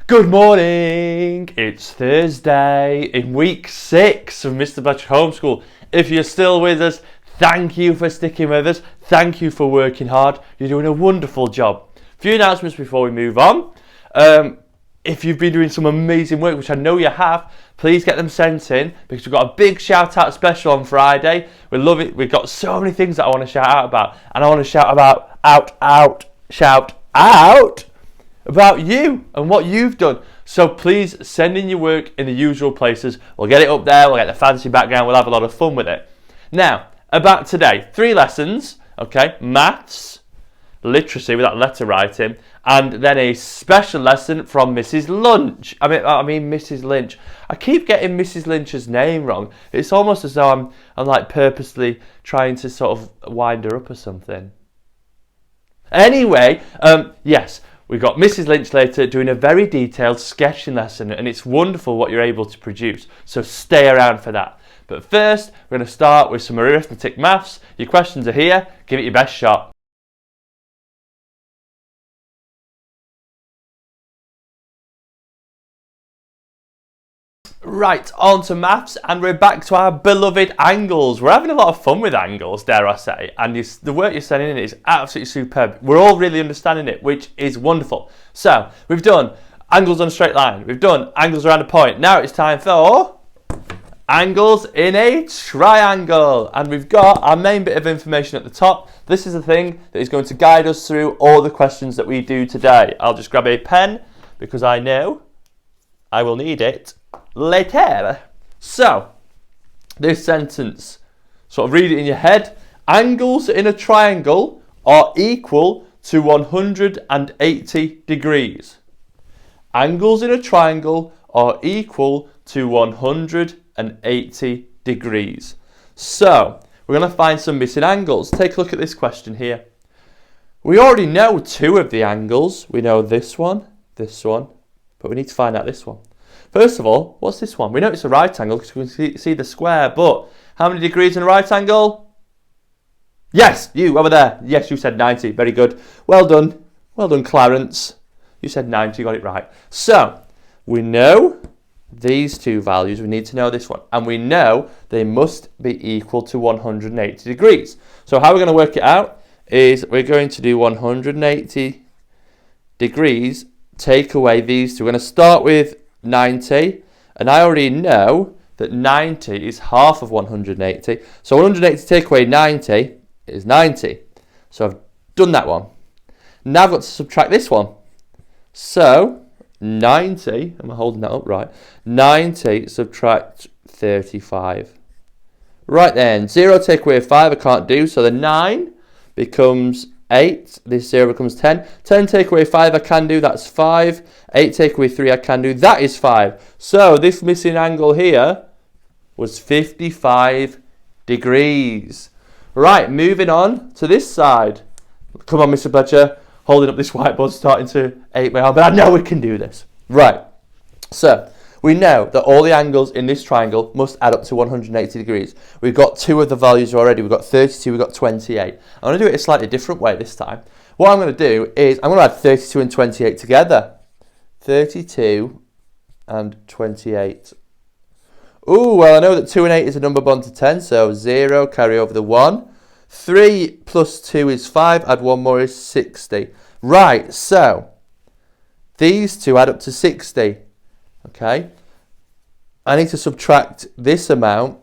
Good morning! It's Thursday in week 6 of Mr Bletcher Homeschool. If you're still with us, thank you for sticking with us. Thank you for working hard. You're doing a wonderful job. A few announcements before we move on. If you've been doing some amazing work, which I know you have, please get them sent in because we've got a big shout out special on Friday. We love it. We've got so many things that I want to shout out about. And I want to shout out about you and what you've done. So please send in your work in the usual places. We'll get it up there, we'll get the fancy background, we'll have a lot of fun with it. Now, about today, 3 lessons, okay? Maths, literacy with that letter writing, and then a special lesson from Mrs Lynch. I mean Mrs Lynch. I keep getting Mrs Lynch's name wrong. It's almost as though I'm like purposely trying to sort of wind her up or something. Anyway, yes. We've got Mrs Lynch later doing a very detailed sketching lesson, and it's wonderful what you're able to produce, so stay around for that. But first, we're going to start with some arithmetic maths. Your questions are here, give it your best shot. Right, on to maths, and we're back to our beloved angles. We're having a lot of fun with angles, dare I say, and the work you're sending in is absolutely superb. We're all really understanding it, which is wonderful. So, we've done angles on a straight line, we've done angles around a point. Now it's time for angles in a triangle, and we've got our main bit of information at the top. This is the thing that is going to guide us through all the questions that we do today. I'll just grab a pen, because I know I will need it later. So, this sentence, sort of read it in your head. Angles in a triangle are equal to 180 degrees. Angles in a triangle are equal to 180 degrees. So, we're going to find some missing angles. Take a look at this question here. We already know 2 of the angles. We know this one, but we need to find out this one. First of all, what's this one? We know it's a right angle because we can see the square, but how many degrees in a right angle? Yes, you over there. Yes, you said 90. Very good. Well done. Well done, Clarence. You said 90, you got it right. So, we know these 2 values. We need to know this one. And we know they must be equal to 180 degrees. So, how we're going to work it out is we're going to do 180 degrees, take away these 2. We're going to start with 90, and I already know that 90 is half of 180. So 180 take away 90 is 90. So I've done that one. Now I've got to subtract this one. So 90, am I holding that up right? 90 subtract 35. Right then, 0 take away 5 I can't do, so the 9 becomes 8, this 0 becomes 10. 10 take away 5 I can do, that's 5. 8 take away 3 I can do, that is 5. So this missing angle here was 55 degrees. Right, moving on to this side. Come on, Mr Bletcher, holding up this whiteboard, starting to ache my arm, but I know we can do this. Right, so we know that all the angles in this triangle must add up to 180 degrees. We've got 2 of the values already. We've got 32, we've got 28. I'm going to do it a slightly different way this time. What I'm going to do is I'm going to add 32 and 28 together. 32 and 28. Ooh, well, I know that 2 and 8 is a number bond to 10, so 0, carry over the 1. 3 plus 2 is 5, add 1 more is 60. Right, so these 2 add up to 60. Okay, I need to subtract this amount.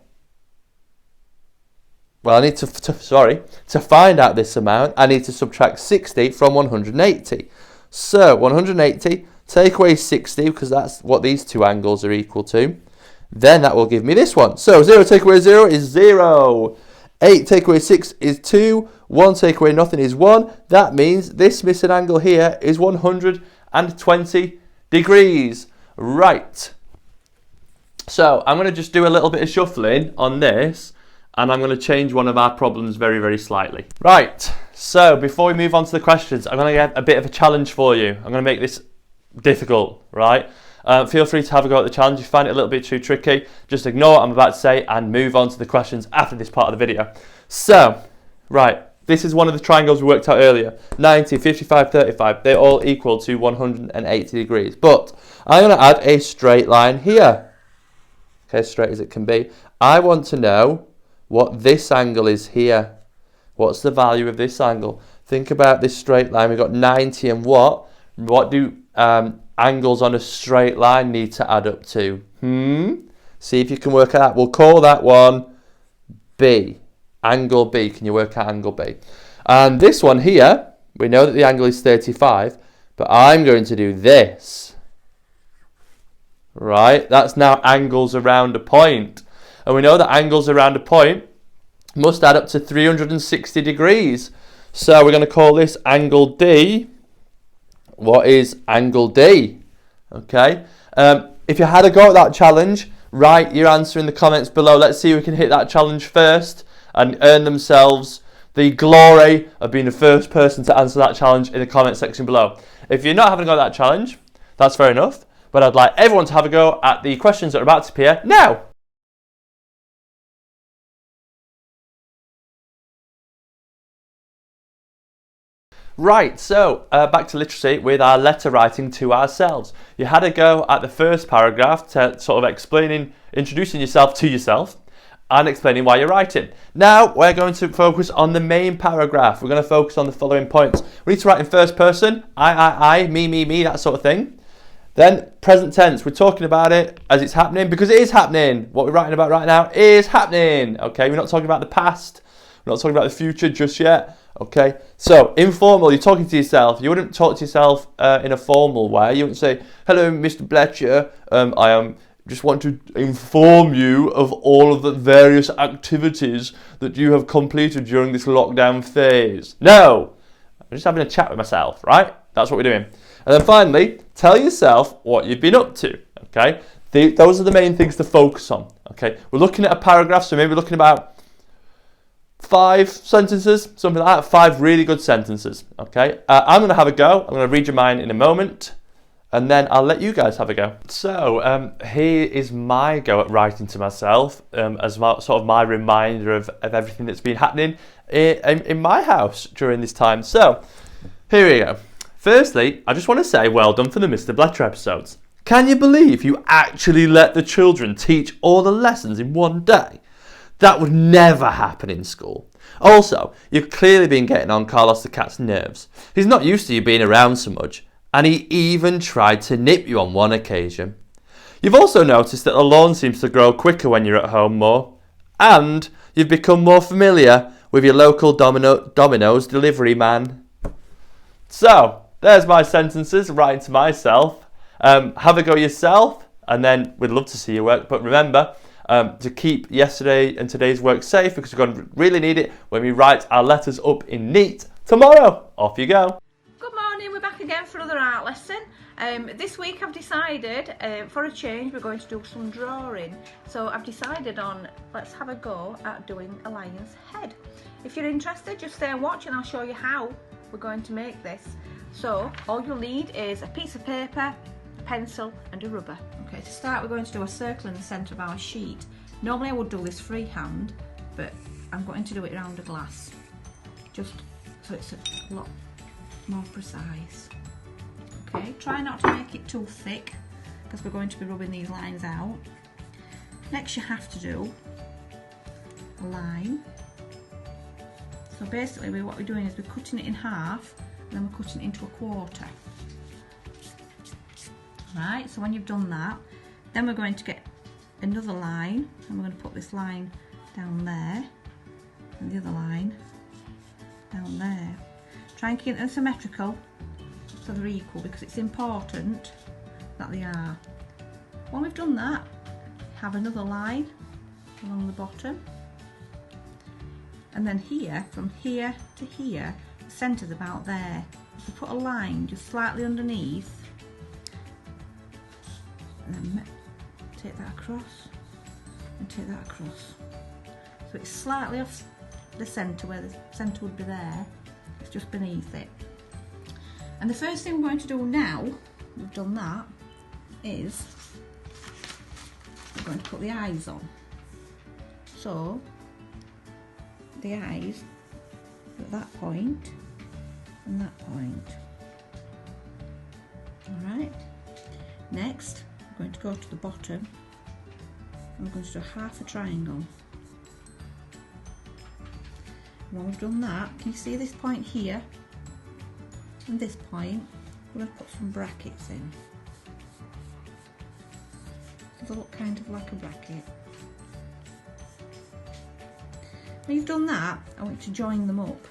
Well, I need to find out this amount, I need to subtract 60 from 180. So 180, take away 60, because that's what these 2 angles are equal to. Then that will give me this one. So 0 take away 0 is 0. 8 take away 6 is 2. 1 take away nothing is 1. That means this missing angle here is 120 degrees. Right, so I'm going to just do a little bit of shuffling on this, and I'm going to change one of our problems very, very slightly. Right, so before we move on to the questions, I'm going to get a bit of a challenge for you. I'm going to make this difficult, right? Feel free to have a go at the challenge. If you find it a little bit too tricky, just ignore what I'm about to say and move on to the questions after this part of the video. So, right, This is one of the triangles we worked out earlier. 90, 55, 35. They're all equal to 180 degrees. But I'm going to add a straight line here. Okay, as straight as it can be. I want to know what this angle is here. What's the value of this angle? Think about this straight line. We've got 90 and what? What do angles on a straight line need to add up to? See if you can work out. We'll call that one B. Angle B. Can you work out angle B? And this one here, we know that the angle is 35, but I'm going to do this. Right? That's now angles around a point. And we know that angles around a point must add up to 360 degrees. So we're going to call this angle D. What is angle D? Okay. If you had a go at that challenge, write your answer in the comments below. Let's see who can hit that challenge first and earn themselves the glory of being the first person to answer that challenge in the comment section below. If you're not having a go at that challenge, that's fair enough. But I'd like everyone to have a go at the questions that are about to appear now. Right, so back to literacy with our letter writing to ourselves. You had a go at the first paragraph to sort of introducing yourself to yourself and explaining why you're writing. Now we're going to focus on the main paragraph. We're going to focus on the following points. We need to write in first person, I, me, that sort of thing. Then present tense, we're talking about it as it's happening because it is happening. What we're writing about right now is happening. Okay, we're not talking about the past. We're not talking about the future just yet. Okay, so informal, you're talking to yourself. You wouldn't talk to yourself in a formal way. You wouldn't say, hello, Mr. Bletcher, just want to inform you of all of the various activities that you have completed during this lockdown phase. No, I'm just having a chat with myself, right? That's what we're doing. And then finally, tell yourself what you've been up to, okay? Those are the main things to focus on, okay? We're looking at a paragraph, so maybe we're looking about 5 sentences, something like that, 5 really good sentences, okay? I'm going to have a go. I'm going to read your mind in a moment, and then I'll let you guys have a go. So here is my go at writing to myself as sort of my reminder of everything that's been happening in my house during this time. So here we go. Firstly, I just want to say well done for the Mr. Bletcher episodes. Can you believe you actually let the children teach all the lessons in one day? That would never happen in school. Also, you've clearly been getting on Carlos the cat's nerves. He's not used to you being around so much, and he even tried to nip you on one occasion. You've also noticed that the lawn seems to grow quicker when you're at home more, and you've become more familiar with your local Domino's delivery man. So, there's my sentences, writing to myself. Have a go yourself, and then we'd love to see your work, but remember, to keep yesterday and today's work safe because we're going to really need it when we write our letters up in neat tomorrow. Off you go. Good morning, we're back again for another art lesson. This week I've decided, for a change, we're going to do some drawing. So I've decided on, let's have a go at doing a lion's head. If you're interested, just stay and watch and I'll show you how we're going to make this. So all you'll need is a piece of paper, a pencil and a rubber. Okay, to start we're going to do a circle in the centre of our sheet. Normally I would do this freehand, but I'm going to do it around a glass, just so it's a lot more precise. Okay, try not to make it too thick because we're going to be rubbing these lines out. Next you have to do a line. So basically what we're doing is we're cutting it in half and then we're cutting it into a quarter. Right, so when you've done that, then we're going to get another line and we're going to put this line down there and the other line down there. Try and keep them symmetrical so they're equal because it's important that they are. When we've done that, have another line along the bottom and then here, from here to here, the centre's about there. So put a line just slightly underneath and then take that across and take that across. So it's slightly off the centre where the centre would be there, it's just beneath it. And the first thing we're going to do now, we've done that, is we're going to put the eyes on. So the eyes at that point and that point. Alright, next we're going to go to the bottom and we're going to do half a triangle. And when we've done that, can you see this point here and this point? We're going to put some brackets in. So they look kind of like a bracket. When you've done that, I want you to join them up.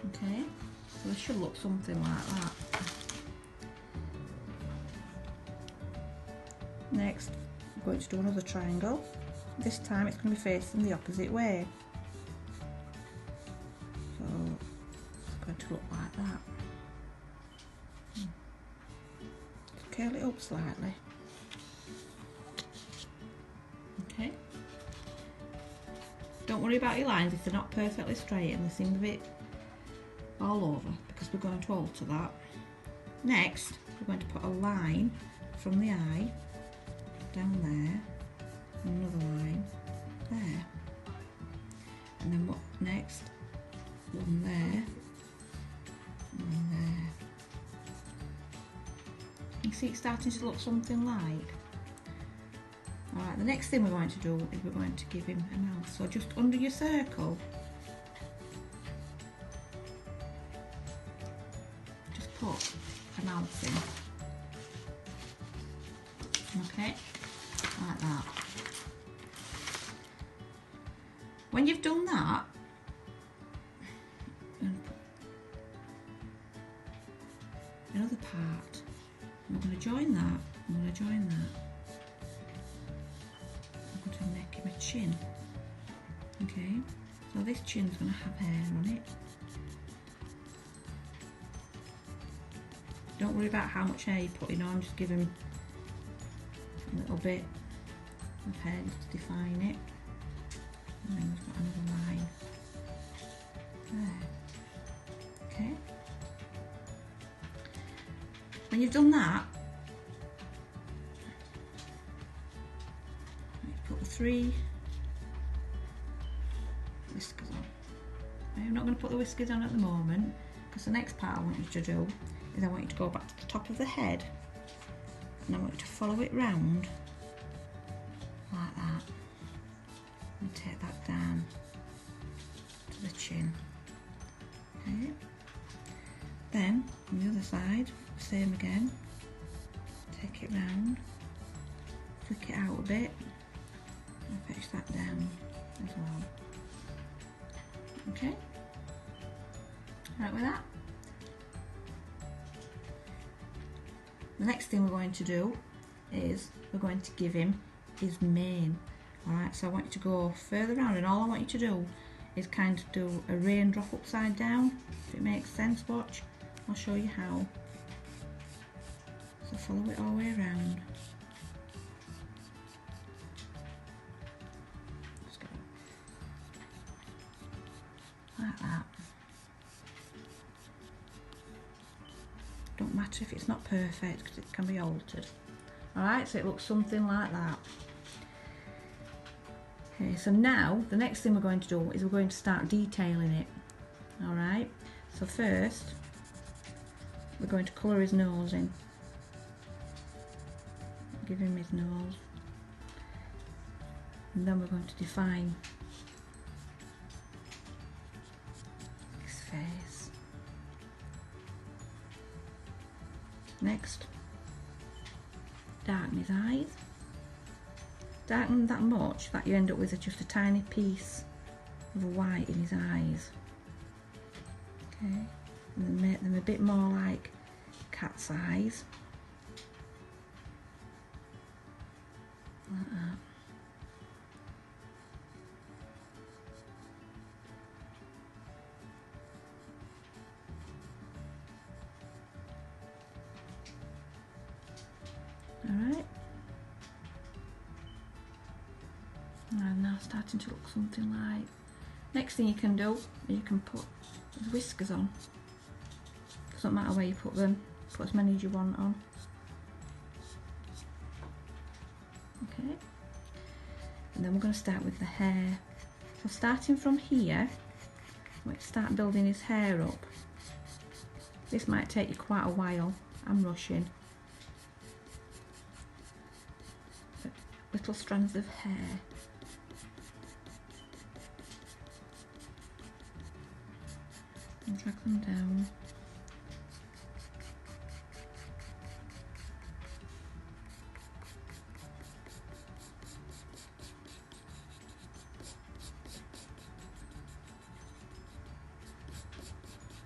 Okay, so they should look something like that. Next, I'm going to do another triangle. This time it's going to be facing the opposite way. So it's going to look like that. Curl it up slightly. Okay. Don't worry about your lines if they're not perfectly straight and they seem a bit all over, because we're going to alter that. Next, we're going to put a line from the eye down there, and another line there, and then what next? One there, and one there. You see it's starting to look something like. Alright, the next thing we're going to do is we're going to give him a mouth. So just under your circle, just put a mouth in. Okay, like that. When you've done that, another part. I'm going to join that, I'm going to join that. I'm going to make him a chin. Okay, so this chin's going to have hair on it. Don't worry about how much hair you're putting on, just give him a little bit of hair just to define it. And then we've got another line there. Okay. When you've done that, you put the 3 whiskers on. I'm not going to put the whiskers on at the moment, because the next part I want you to do is I want you to go back to the top of the head and I want you to follow it round like that and take that down to the chin. Okay. Then on the other side, same again, take it round, flick it out a bit and fetch that down as well. Okay, right with that. The next thing we're going to do is we're going to give him his mane. Alright, so I want you to go further round, and all I want you to do is kind of do a raindrop upside down, if it makes sense. Watch, I'll show you how. So follow it all the way around. Just go like that. Don't matter if it's not perfect, because it can be altered. Alright, so it looks something like that. Okay, so now the next thing we're going to do is we're going to start detailing it. Alright, so first we're going to colour his nose in. Give him his nose, and then we're going to define his face. Next, darken his eyes. Darken that much that you end up with just a tiny piece of white in his eyes. Okay, and then make them a bit more like cat's eyes. Like that. Alright. And now starting to look something like. Next thing you can do, you can put his whiskers on. Doesn't matter where you put them, put as many as you want on. Okay, and then we're going to start with the hair. So starting from here, let's start building his hair up. This might take you quite a while, I'm rushing. Little strands of hair. And drag them down.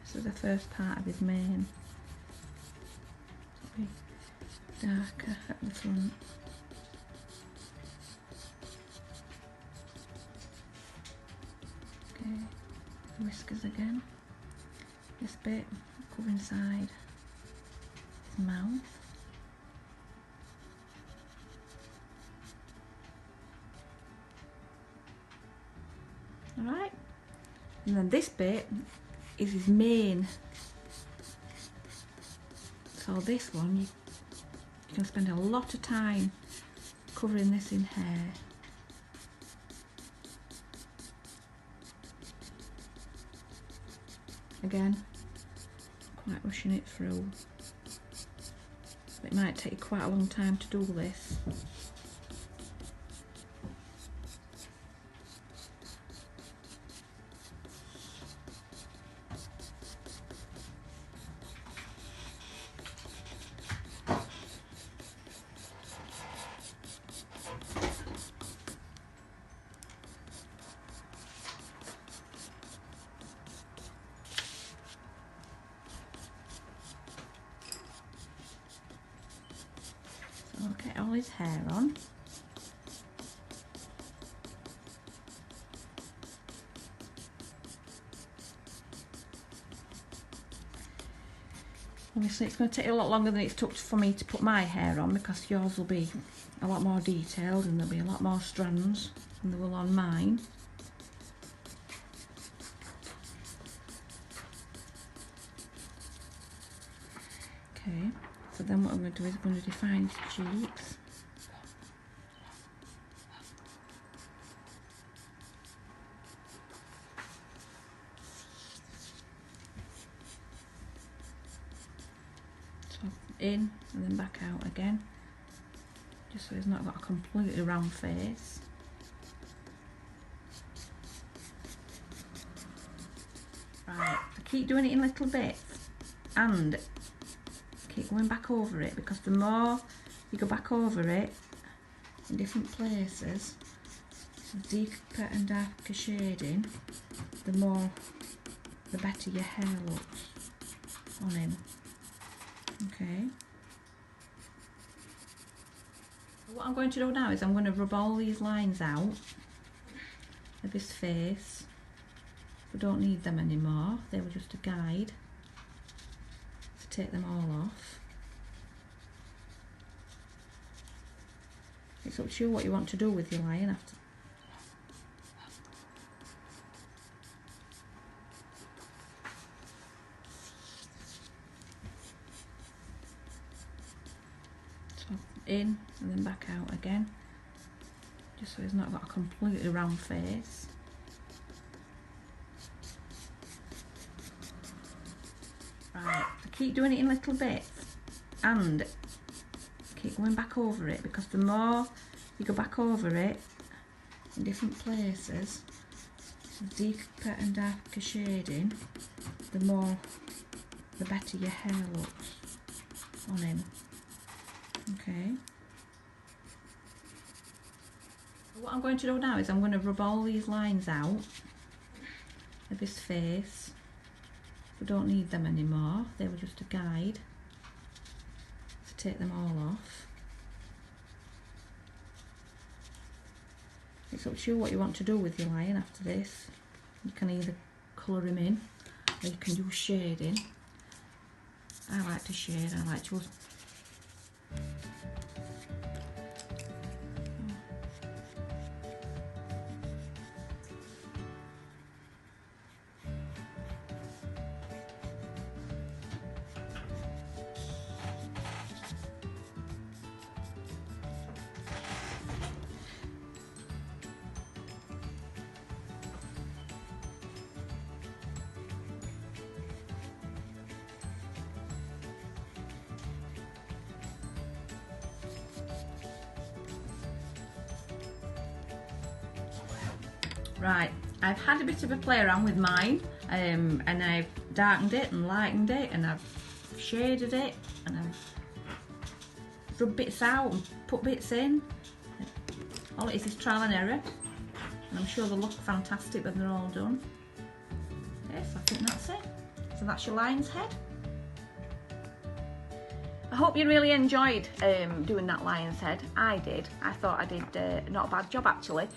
This is the first part of his mane. It'll be darker at the front. Okay, whiskers again. This bit cover inside his mouth. Alright, and then this bit is his mane. So this one, you can spend a lot of time covering this in hair. Again, quite rushing it through. It might take quite a long time to do this. I'll get all his hair on. Obviously it's going to take a lot longer than it's took for me to put my hair on, because yours will be a lot more detailed and there'll be a lot more strands than there will on mine. Okay, so then what I'm going to do is I'm going to define his cheeks. So in and then back out again, just so he's not got a completely round face. Right, so keep doing it in little bits and keep going back over it, because the more you go back over it in different places, the deeper and darker shading, the better your hair looks on him. Okay. What I'm going to do now is I'm going to rub all these lines out of his face. We don't need them anymore, they were just a guide. Take them all off. It's up to you what you want to do with your lion after. So in and then back out again, just so he's not got a completely round face. Right, so keep doing it in little bits and keep going back over it, because the more you go back over it in different places, the deeper and darker shading, the better your hair looks on him. Okay. What I'm going to do now is I'm going to rub all these lines out of his face. We don't need them anymore, they were just a guide. So take them all off. It's up to you what you want to do with your lion after this. You can either colour him in, or you can do shading. I like to shade, I like to... Right, I've had a bit of a play around with mine, and I've darkened it and lightened it, and I've shaded it, and I've rubbed bits out and put bits in. All it is trial and error, and I'm sure they'll look fantastic when they're all done. Yes, I think that's it. So that's your lion's head. I hope you really enjoyed doing that lion's head. I did. I thought I did not a bad job actually.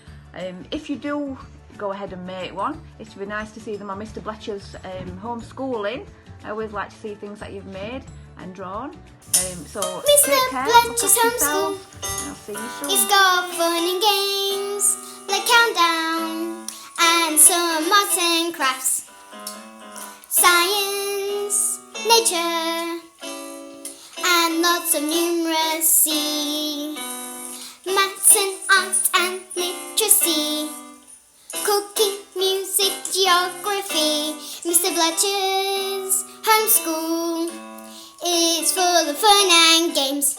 If you do go ahead and make one, it would be nice to see them on Mr Bletcher's homeschooling. I always like to see things that you've made and drawn. So take care, look after yourself, and I'll see you soon. It's got fun and games, like countdown, and some arts and crafts, science, nature, and lots of numeracy, maths and art and literacy, cooking, music, geography. Mr Bletcher's homeschool is full of fun and games.